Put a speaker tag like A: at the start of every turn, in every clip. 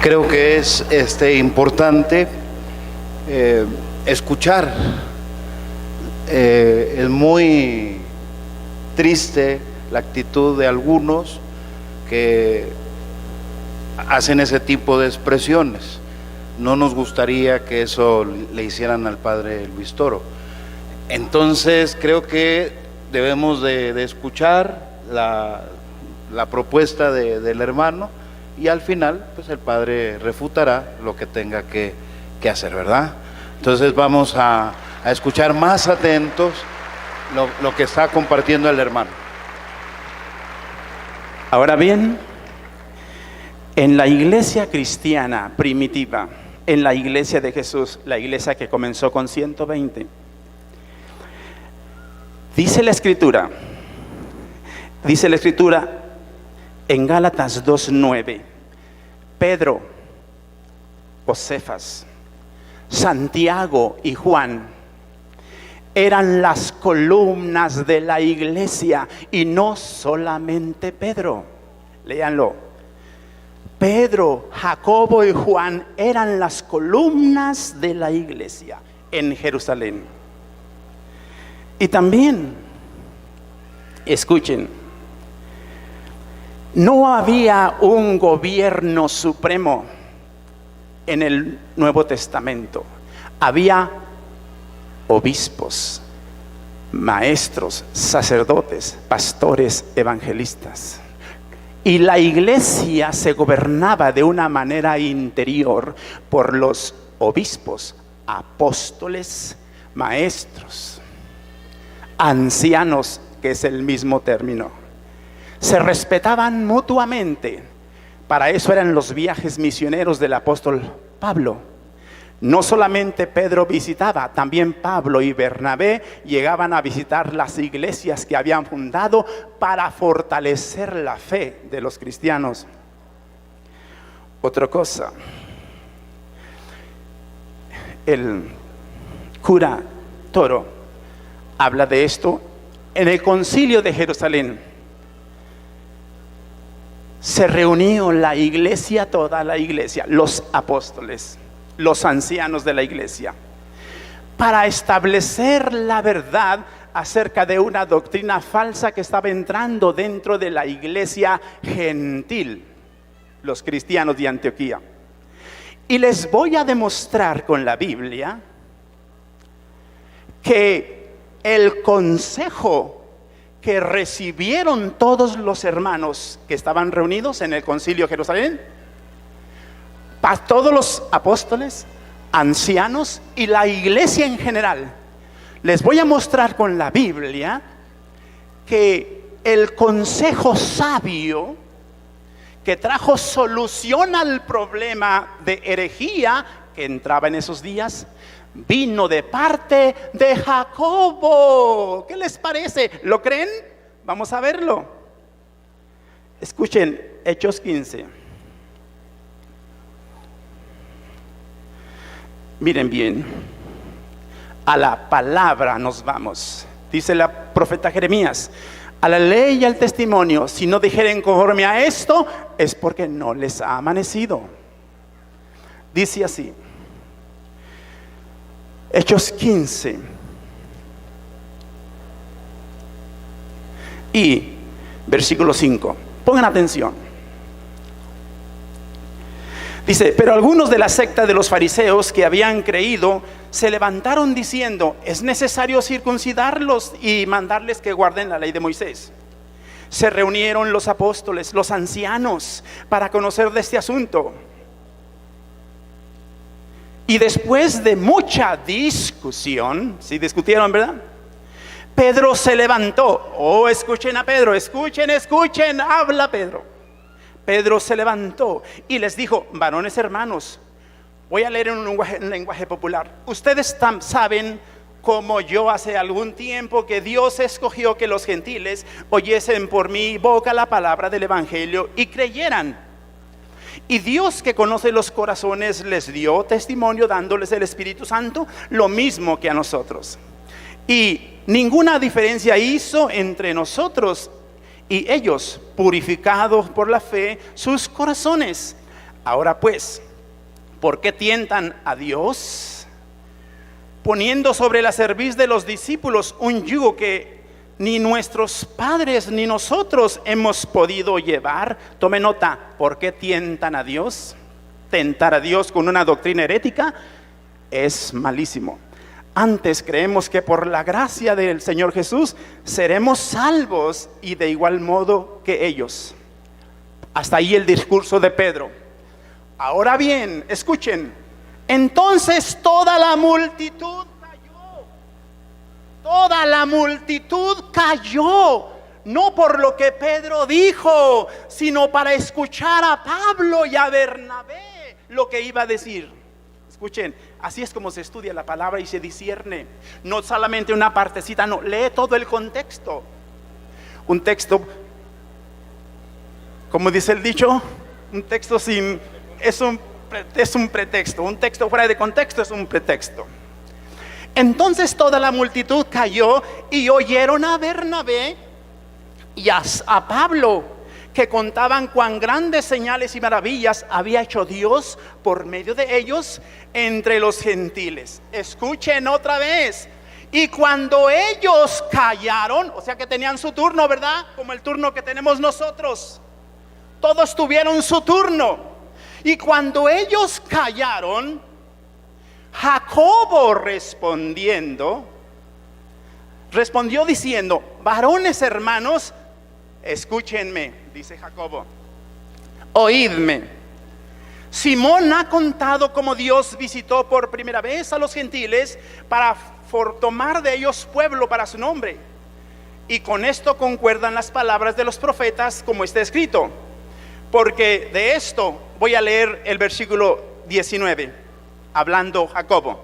A: Creo que es importante escuchar. Es muy triste la actitud de algunos que hacen ese tipo de expresiones. No nos gustaría que eso le hicieran al padre Luis Toro. Entonces creo que debemos de escuchar la propuesta del hermano, y al final pues el padre refutará lo que tenga que hacer, ¿verdad? Entonces vamos a escuchar más atentos lo que está compartiendo el hermano.
B: Ahora bien, en la iglesia cristiana primitiva, en la iglesia de Jesús, la iglesia que comenzó con 120, dice la escritura en Gálatas 2:9, Pedro o Cefas, Santiago y Juan eran las columnas de la iglesia, y no solamente Pedro. Léanlo. Pedro, Jacobo y Juan eran las columnas de la iglesia en Jerusalén. Y también, escuchen, no había un gobierno supremo en el Nuevo Testamento. Había obispos, maestros, sacerdotes, pastores, evangelistas. Y la iglesia se gobernaba de una manera interior por los obispos, apóstoles, maestros, ancianos, que es el mismo término. Se respetaban mutuamente. Para eso eran los viajes misioneros del apóstol Pablo. No solamente Pedro visitaba, también Pablo y Bernabé llegaban a visitar las iglesias que habían fundado para fortalecer la fe de los cristianos. Otra cosa, el cura Toro habla de esto en el Concilio de Jerusalén. Se reunió la iglesia, toda la iglesia, los apóstoles, los ancianos de la iglesia, para establecer la verdad acerca de una doctrina falsa que estaba entrando dentro de la iglesia gentil, los cristianos de Antioquía. Y les voy a demostrar con la Biblia que el consejo que recibieron todos los hermanos que estaban reunidos en el Concilio de Jerusalén, para todos los apóstoles, ancianos y la iglesia en general, les voy a mostrar con la Biblia que el consejo sabio que trajo solución al problema de herejía que entraba en esos días, vino de parte de Jacobo. ¿Qué les parece? ¿Lo creen? Vamos a verlo. Escuchen Hechos 15. Miren bien, a la palabra nos vamos. Dice la profeta Jeremías: a la ley y al testimonio, si no dijeren conforme a esto, es porque no les ha amanecido. Dice así, Hechos 15 y versículo 5. Pongan atención. Dice: pero algunos de la secta de los fariseos que habían creído se levantaron diciendo: es necesario circuncidarlos y mandarles que guarden la ley de Moisés. Se reunieron los apóstoles, los ancianos, para conocer de este asunto. Y después de mucha discusión, ¿sí discutieron, verdad? Pedro se levantó. Oh, escuchen a Pedro, escuchen, habla Pedro. Pedro se levantó y les dijo: varones hermanos, voy a leer en un lenguaje popular. Ustedes saben, como yo hace algún tiempo, que Dios escogió que los gentiles oyesen por mi boca la palabra del evangelio y creyeran. Y Dios, que conoce los corazones, les dio testimonio dándoles el Espíritu Santo, lo mismo que a nosotros. Y ninguna diferencia hizo entre nosotros y ellos, purificados por la fe sus corazones. Ahora pues, ¿por qué tientan a Dios? Poniendo sobre la cerviz de los discípulos un yugo que ni nuestros padres ni nosotros hemos podido llevar. Tome nota, ¿por qué tientan a Dios? Tentar a Dios con una doctrina herética es malísimo. Antes creemos que por la gracia del Señor Jesús seremos salvos, y de igual modo que ellos. Hasta ahí el discurso de Pedro. Ahora bien, escuchen. Entonces toda la multitud cayó. Toda la multitud cayó. No por lo que Pedro dijo, sino para escuchar a Pablo y a Bernabé lo que iba a decir. Escuchen, así es como se estudia la palabra y se discierne. No solamente una partecita, no, lee todo el contexto. Un texto, como dice el dicho, un texto sin, es un pretexto. Un texto fuera de contexto es un pretexto. Entonces toda la multitud cayó y oyeron a Bernabé y a Pablo, que contaban cuán grandes señales y maravillas había hecho Dios por medio de ellos entre los gentiles. Escuchen otra vez. Y cuando ellos callaron, o sea que tenían su turno, ¿verdad? Como el turno que tenemos nosotros. Todos tuvieron su turno. Y cuando ellos callaron, Jacobo respondió diciendo: varones hermanos, escúchenme, dice Jacobo, oídme. Simón ha contado cómo Dios visitó por primera vez a los gentiles para tomar de ellos pueblo para su nombre. Y con esto concuerdan las palabras de los profetas, como está escrito. Porque de esto voy a leer el versículo 19, hablando Jacobo.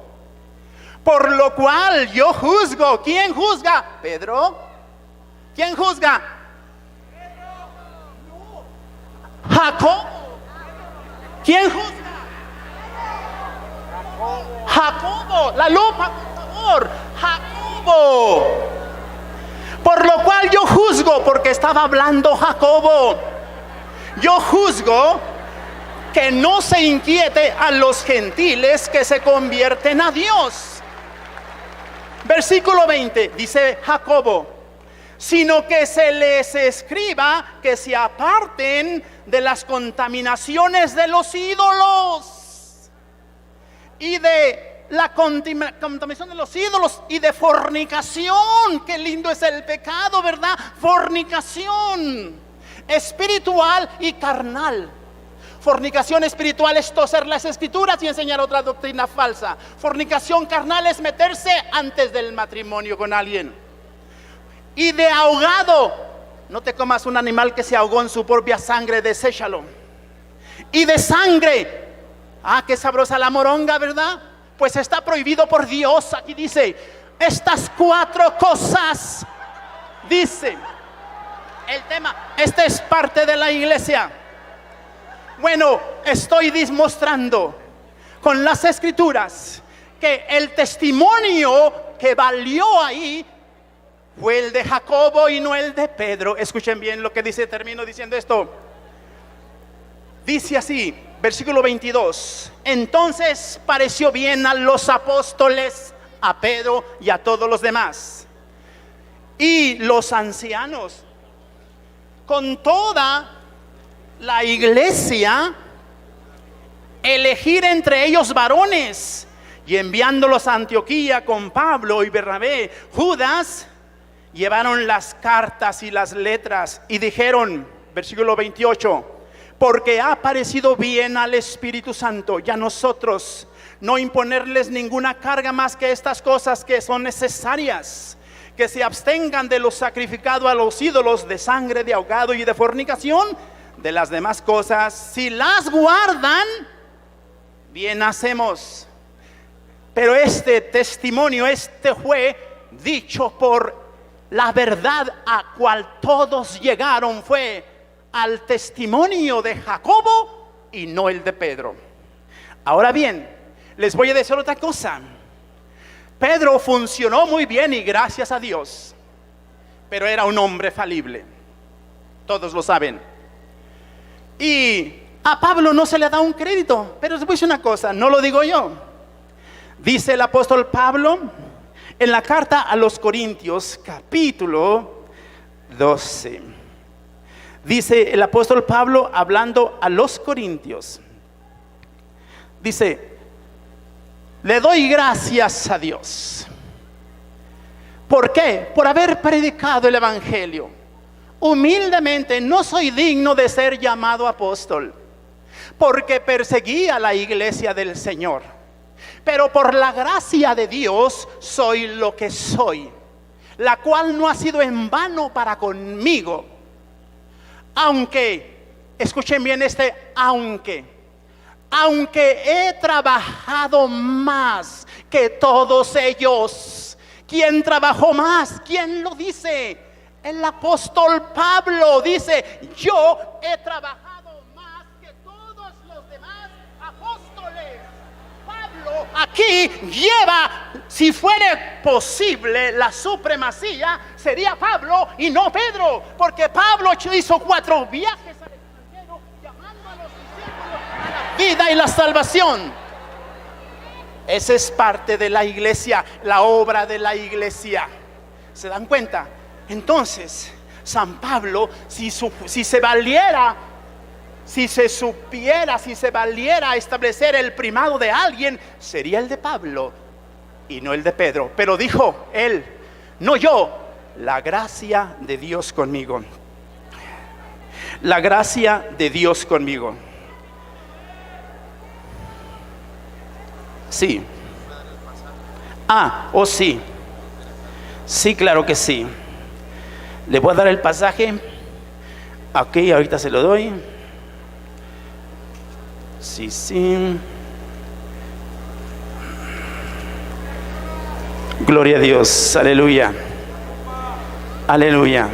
B: Por lo cual yo juzgo. ¿Quién juzga? Pedro. ¿Quién juzga? Jacobo. ¿Quién juzga? Jacobo. La lupa, por favor. Jacobo. Por lo cual yo juzgo, porque estaba hablando Jacobo. Yo juzgo que no se inquiete a los gentiles que se convierten a Dios. Versículo 20, dice Jacobo: sino que se les escriba que se aparten de las contaminaciones de los ídolos y de la contaminación de los ídolos y de fornicación. Qué lindo es el pecado, ¿verdad? Fornicación espiritual y carnal. Fornicación espiritual es toser las escrituras y enseñar otra doctrina falsa. Fornicación carnal es meterse antes del matrimonio con alguien. Y de ahogado, no te comas un animal que se ahogó en su propia sangre, deséchalo. Y de sangre, qué sabrosa la moronga, ¿verdad? Pues está prohibido por Dios. Aquí dice, estas 4 cosas, dice el tema. Esta es parte de la iglesia. Bueno, estoy demostrando con las escrituras que el testimonio que valió ahí fue el de Jacobo y no el de Pedro. Escuchen bien lo que dice, termino diciendo esto. Dice así, versículo 22. Entonces pareció bien a los apóstoles, a Pedro y a todos los demás, y los ancianos, con toda la iglesia, elegir entre ellos varones, y enviándolos a Antioquía con Pablo y Bernabé, Judas, llevaron las cartas y las letras y dijeron, versículo 28, porque ha parecido bien al Espíritu Santo y a nosotros no imponerles ninguna carga más que estas cosas que son necesarias, que se abstengan de lo sacrificado a los ídolos, de sangre, de ahogado y de fornicación. De las demás cosas, si las guardan, bien hacemos. Pero este testimonio, fue dicho por la verdad a cual todos llegaron, fue al testimonio de Jacobo y no el de Pedro. Ahora bien, les voy a decir otra cosa. Pedro funcionó muy bien y gracias a Dios, pero era un hombre falible. Todos lo saben. Y A Pablo no se le da un crédito, pero les voy a decir una cosa, no lo digo yo. Dice el apóstol Pablo en la carta a los Corintios, capítulo 12. Dice el apóstol Pablo hablando a los Corintios. Dice, le doy gracias a Dios. ¿Por qué? Por haber predicado el evangelio. Humildemente no soy digno de ser llamado apóstol, porque perseguí a la iglesia del Señor. Pero por la gracia de Dios soy lo que soy, la cual no ha sido en vano para conmigo. Aunque, escuchen bien aunque he trabajado más que todos ellos. ¿Quién trabajó más? ¿Quién lo dice? El apóstol Pablo dice, yo he trabajado más que todos los demás apóstoles. Pablo aquí lleva, si fuera posible, la supremacía, sería Pablo y no Pedro, porque Pablo hizo 4 viajes al extranjero llamando a los discípulos a la vida y la salvación. Esa es parte de la iglesia, la obra de la iglesia. ¿Se dan cuenta? Entonces, San Pablo, si se valiera, si se supiera, si se valiera establecer el primado de alguien, sería el de Pablo y no el de Pedro. Pero dijo él, no yo, la gracia de Dios conmigo. La gracia de Dios conmigo. Sí. Sí. Sí, claro que sí. Le voy a dar el pasaje. Aquí, ahorita se lo doy. Sí. Gloria a Dios. Aleluya. Aleluya.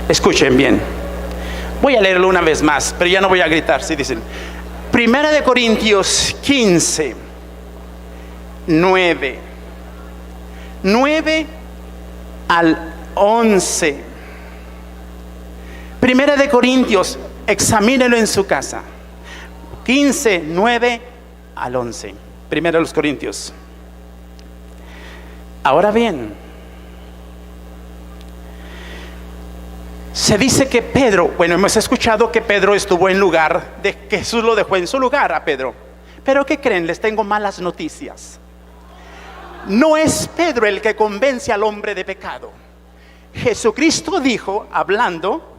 B: Escuchen bien. Voy a leerlo una vez más, pero ya no voy a gritar. Sí, dicen. Primera de Corintios 15, 9 al 11. Primera de Corintios, examínelo en su casa. 15, 9 al 11. Primera de los Corintios. Ahora bien, se dice que Pedro, hemos escuchado que Pedro estuvo en lugar de que Jesús lo dejó en su lugar a Pedro. Pero ¿qué creen? Les tengo malas noticias. No es Pedro el que convence al hombre de pecado. Jesucristo dijo, hablando,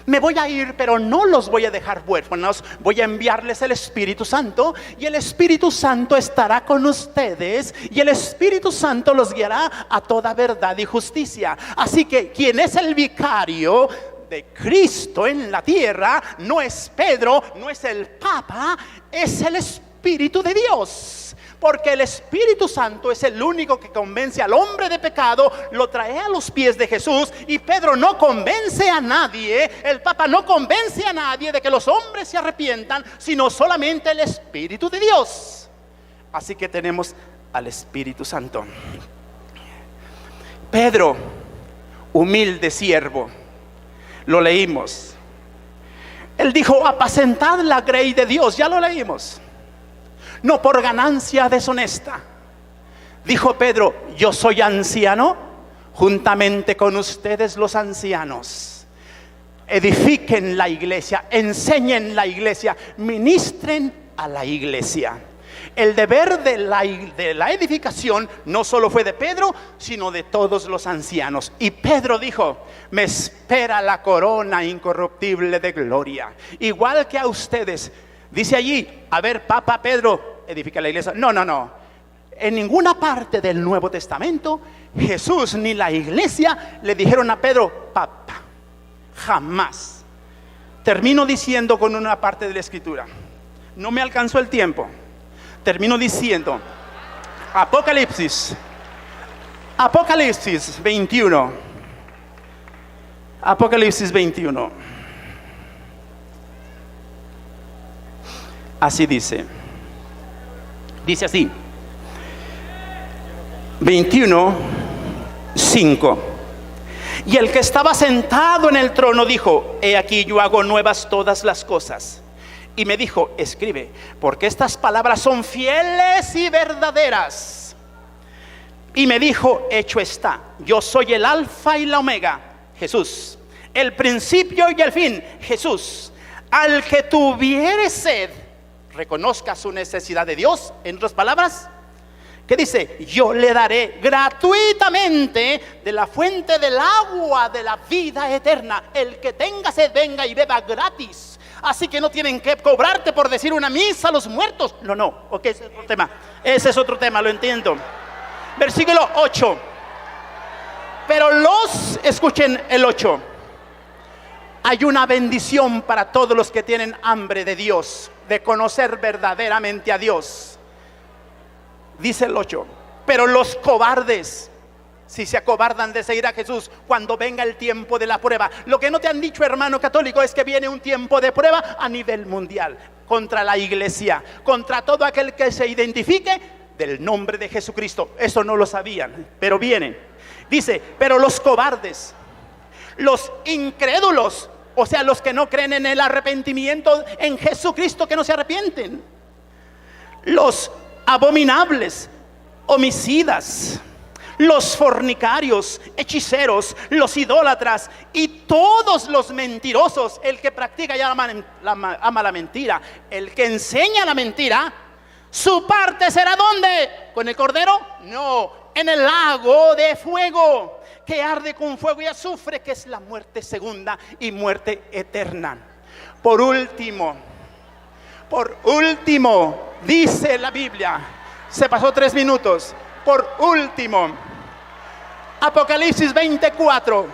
B: me voy a ir, pero no los voy a dejar huérfanos, voy a enviarles el Espíritu Santo, y el Espíritu Santo estará con ustedes, y el Espíritu Santo los guiará a toda verdad y justicia. Así que quien es el vicario de Cristo en la tierra no es Pedro, no es el Papa, es el Espíritu de Dios. Porque el Espíritu Santo es el único que convence al hombre de pecado, lo trae a los pies de Jesús. Y Pedro no convence a nadie, el Papa no convence a nadie de que los hombres se arrepientan, sino solamente el Espíritu de Dios. Así que tenemos al Espíritu Santo. Pedro, humilde siervo, lo leímos. Él dijo, apacentad la grey de Dios, ya lo leímos. No por ganancia deshonesta. Dijo Pedro, yo soy anciano, juntamente con ustedes los ancianos. Edifiquen la iglesia, enseñen la iglesia, ministren a la iglesia. El deber de la edificación no solo fue de Pedro, sino de todos los ancianos. Y Pedro dijo, me espera la corona incorruptible de gloria, igual que a ustedes. Dice allí, a ver, Papa Pedro, edifica la iglesia. No. En ninguna parte del Nuevo Testamento, Jesús ni la iglesia le dijeron a Pedro, Papa. Jamás. Termino diciendo con una parte de la Escritura. No me alcanzó el tiempo. Termino diciendo, Apocalipsis 21. Apocalipsis 21. Así dice así, 21:5. Y el que estaba sentado en el trono dijo: he aquí, yo hago nuevas todas las cosas. Y me dijo: escribe, porque estas palabras son fieles y verdaderas. Y me dijo: hecho está, yo soy el alfa y la omega, Jesús, el principio y el fin, Jesús. Al que tuviere sed, reconozca su necesidad de Dios. En otras palabras, ¿qué dice? Yo le daré gratuitamente de la fuente del agua de la vida eterna. El que tenga sed, venga y beba gratis. Así que no tienen que cobrarte por decir una misa a los muertos. No, ok, ese es otro tema. Ese es otro tema, lo entiendo. Versículo 8. Pero escuchen el 8. Hay una bendición para todos los que tienen hambre de Dios, de conocer verdaderamente a Dios. Dice el 8, pero los cobardes, si se acobardan de seguir a Jesús cuando venga el tiempo de la prueba. Lo que no te han dicho, hermano católico, es que viene un tiempo de prueba a nivel mundial, contra la iglesia, contra todo aquel que se identifique del nombre de Jesucristo. Eso no lo sabían, pero vienen. Dice, pero los cobardes, los incrédulos, o sea, los que no creen en el arrepentimiento en Jesucristo, que no se arrepienten, los abominables, homicidas, los fornicarios, hechiceros, los idólatras y todos los mentirosos, el que practica y ama la mentira, el que enseña la mentira, su parte será ¿dónde? ¿Con el Cordero? No, en el lago de fuego, que arde con fuego y azufre, que es la muerte segunda y muerte eterna. Por último, dice la Biblia, se pasó 3 minutos. Por último, Apocalipsis 24,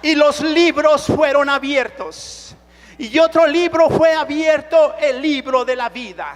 B: y los libros fueron abiertos, y otro libro fue abierto, el libro de la vida.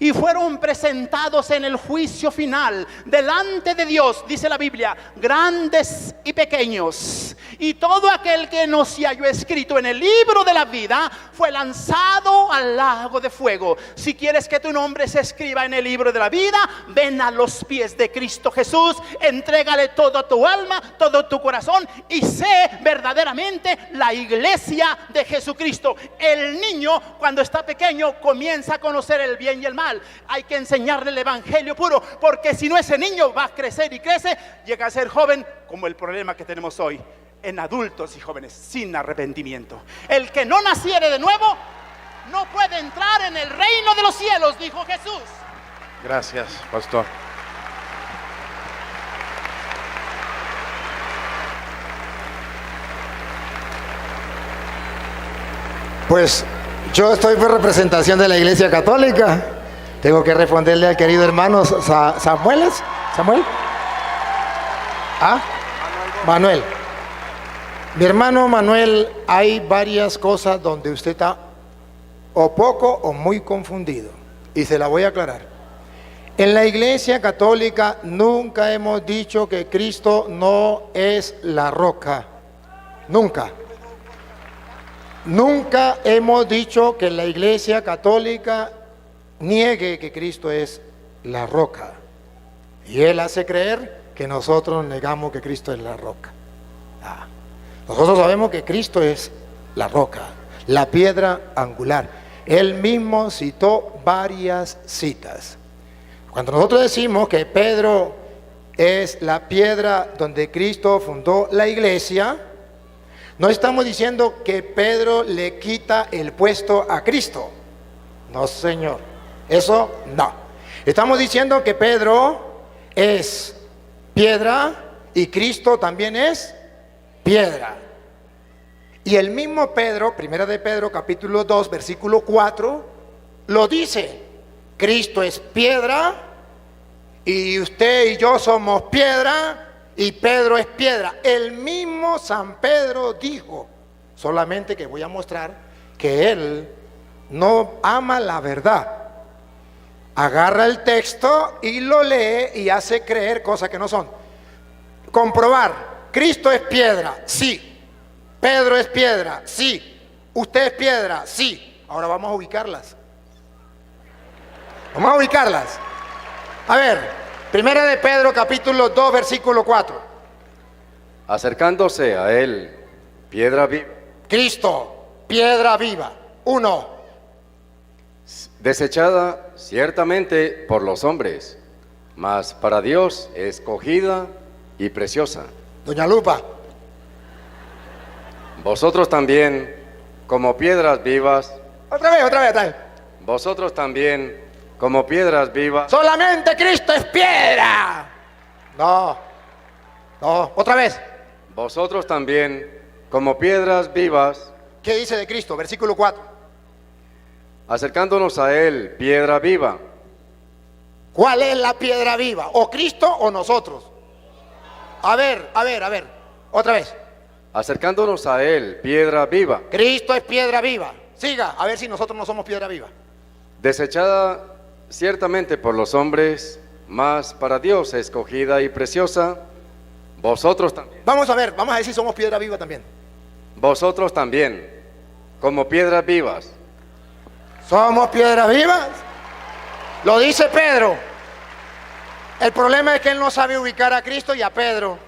B: Y fueron presentados en el juicio final delante de Dios, dice la Biblia, grandes y pequeños. Y todo aquel que no se halló escrito en el libro de la vida fue lanzado al lago de fuego. Si quieres que tu nombre se escriba en el libro de la vida, ven a los pies de Cristo Jesús, entrégale todo tu alma, todo tu corazón y sé verdaderamente la iglesia de Jesucristo. El niño, cuando está pequeño, comienza a conocer el bien y el mal. Hay que enseñarle el evangelio puro, porque si no, ese niño va a crecer y crece, llega a ser joven, como el problema que tenemos hoy en adultos y jóvenes, sin arrepentimiento. El que no naciere de nuevo no puede entrar en el reino de los cielos, dijo Jesús.
A: Gracias, pastor.
C: Pues yo estoy por representación de la Iglesia Católica. Tengo que responderle al querido hermano Samuel. Manuel. Mi hermano Manuel, hay varias cosas donde usted está o poco o muy confundido, y se la voy a aclarar. En la Iglesia Católica nunca hemos dicho que Cristo no es la roca. Nunca hemos dicho que la Iglesia Católica niegue que Cristo es la roca, y él hace creer que nosotros negamos que Cristo es la roca. Nosotros sabemos que Cristo es la roca, la piedra angular. Él mismo citó varias citas. Cuando nosotros decimos que Pedro es la piedra donde Cristo fundó la iglesia, no estamos diciendo que Pedro le quita el puesto a Cristo. No, señor. Eso no. Estamos diciendo que Pedro es piedra y Cristo también es piedra. Y el mismo Pedro, primera de Pedro, capítulo 2, versículo 4, lo dice. Cristo es piedra y usted y yo somos piedra y Pedro es piedra. El mismo San Pedro dijo, solamente que voy a mostrar que él no ama la verdad. Agarra el texto y lo lee y hace creer cosas que no son. Comprobar, Cristo es piedra, sí. Pedro es piedra, sí. Usted es piedra, sí. Ahora vamos a ubicarlas. A ver, primera de Pedro capítulo 2 versículo 4.
D: Acercándose a él, piedra viva,
C: Cristo, piedra viva. 1.
D: desechada ciertamente por los hombres, mas para Dios escogida y preciosa.
C: Doña Lupa,
D: Vosotros también, como piedras vivas,
C: otra vez.
D: vosotros también, como piedras vivas,
C: Solamente Cristo es piedra. No, otra vez.
D: vosotros también, como piedras vivas,
C: ¿Qué dice de Cristo? Versículo 4.
D: acercándonos a él, piedra viva,
C: ¿Cuál es la piedra viva? ¿O Cristo o nosotros? A ver. Otra vez.
D: acercándonos a él, piedra viva,
C: Cristo es piedra viva. Siga, a ver si nosotros no somos piedra viva.
D: desechada ciertamente por los hombres, mas para Dios escogida y preciosa. Vosotros también,
C: Vamos a ver si somos piedra viva también.
D: vosotros también, como piedras vivas,
C: ¿Somos piedras vivas? Lo dice Pedro. El problema es que él no sabe ubicar a Cristo y a Pedro.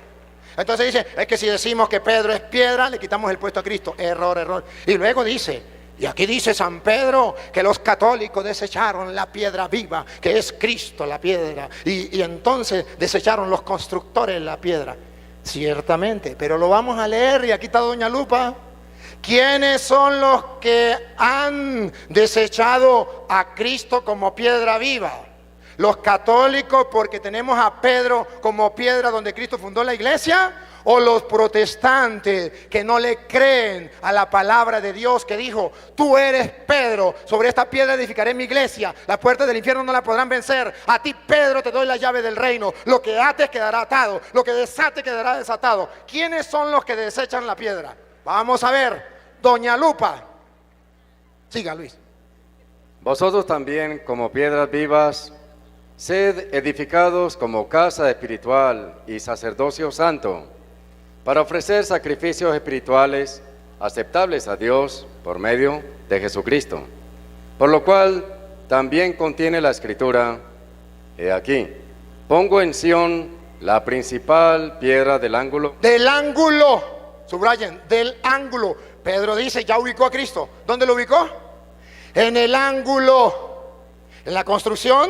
C: Entonces dice, es que si decimos que Pedro es piedra, le quitamos el puesto a Cristo. Error. Y luego dice, y aquí dice San Pedro, que los católicos desecharon la piedra viva, que es Cristo la piedra. Y entonces desecharon los constructores la piedra. Ciertamente, pero lo vamos a leer y aquí está Doña Lupa. ¿Quiénes son los que han desechado a Cristo como piedra viva? ¿Los católicos porque tenemos a Pedro como piedra donde Cristo fundó la iglesia? ¿O los protestantes que no le creen a la palabra de Dios que dijo, tú eres Pedro, sobre esta piedra edificaré mi iglesia, las puertas del infierno no la podrán vencer, a ti Pedro te doy la llave del reino, lo que ates quedará atado, lo que desate quedará desatado? ¿Quiénes son los que desechan la piedra? Vamos a ver, Doña Lupa. Siga, Luis.
D: vosotros también, como piedras vivas, sed edificados como casa espiritual y sacerdocio santo, para ofrecer sacrificios espirituales aceptables a Dios por medio de Jesucristo. Por lo cual también contiene la Escritura, he aquí, pongo en Sión la principal piedra del ángulo.
C: Del ángulo, subrayen, del ángulo. Pedro dice, ya ubicó a Cristo. ¿Dónde lo ubicó? En el ángulo. En la construcción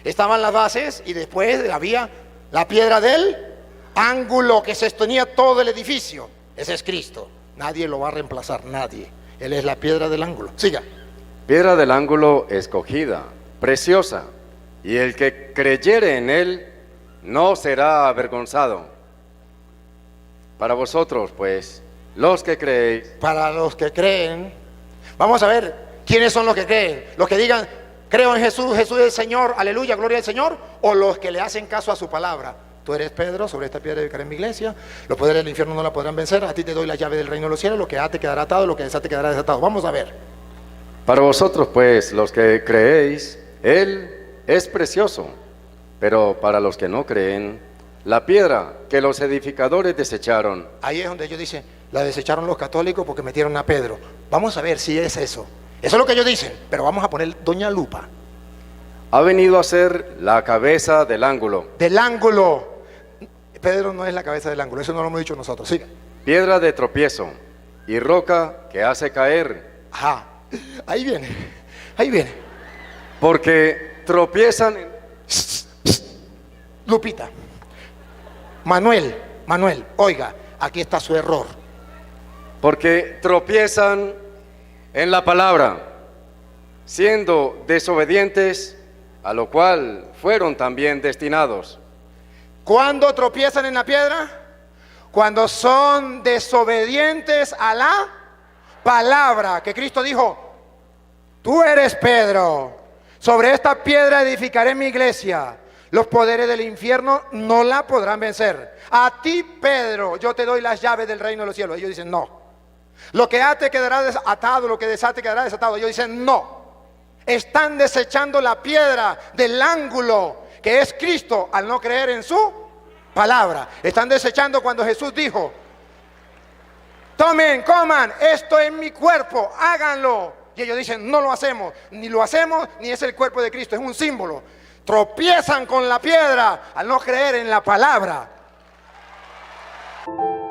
C: estaban las bases y después había la piedra del ángulo que sostenía todo el edificio. Ese es Cristo. Nadie lo va a reemplazar, nadie. Él es la piedra del ángulo. Siga.
D: Piedra del ángulo escogida, preciosa, y el que creyere en él no será avergonzado. Para vosotros, pues, los que creéis,
C: Para los que creen, vamos a ver quiénes son los que creen. Los que digan, creo en Jesús, Jesús es el Señor, aleluya, gloria al Señor. O los que le hacen caso a su palabra. Tú eres Pedro, sobre esta piedra edificaré mi iglesia, los poderes del infierno no la podrán vencer, a ti te doy la llave del reino de los cielos, lo que ate quedará atado, lo que desate quedará desatado. Vamos a ver.
D: para vosotros, pues, los que creéis, él es precioso, pero para los que no creen, la piedra que los edificadores desecharon,
C: Ahí es donde ellos dicen, la desecharon los católicos porque metieron a Pedro. Vamos a ver si es eso. Eso es lo que ellos dicen, pero vamos a poner Doña Lupa.
D: ha venido a ser la cabeza del ángulo,
C: Del ángulo. Pedro no es la cabeza del ángulo, eso no lo hemos dicho nosotros. Siga.
D: piedra de tropiezo y roca que hace caer,
C: Ajá, ahí viene.
D: porque tropiezan en...
C: Lupita. Manuel, oiga, aquí está su error.
D: Porque tropiezan en la palabra, siendo desobedientes, a lo cual fueron también destinados.
C: ¿Cuándo tropiezan en la piedra? Cuando son desobedientes a la palabra que Cristo dijo, tú eres Pedro, sobre esta piedra edificaré mi iglesia, los poderes del infierno no la podrán vencer. A ti, Pedro, yo te doy las llaves del reino de los cielos. Ellos dicen no. Lo que ate quedará atado, lo que desate quedará desatado. Ellos dicen no. Están desechando la piedra del ángulo que es Cristo al no creer en su palabra. Están desechando cuando Jesús dijo, tomen, coman, esto es mi cuerpo, háganlo. Y ellos dicen, no lo hacemos, ni es el cuerpo de Cristo, es un símbolo. Tropiezan con la piedra al no creer en la palabra. Amén.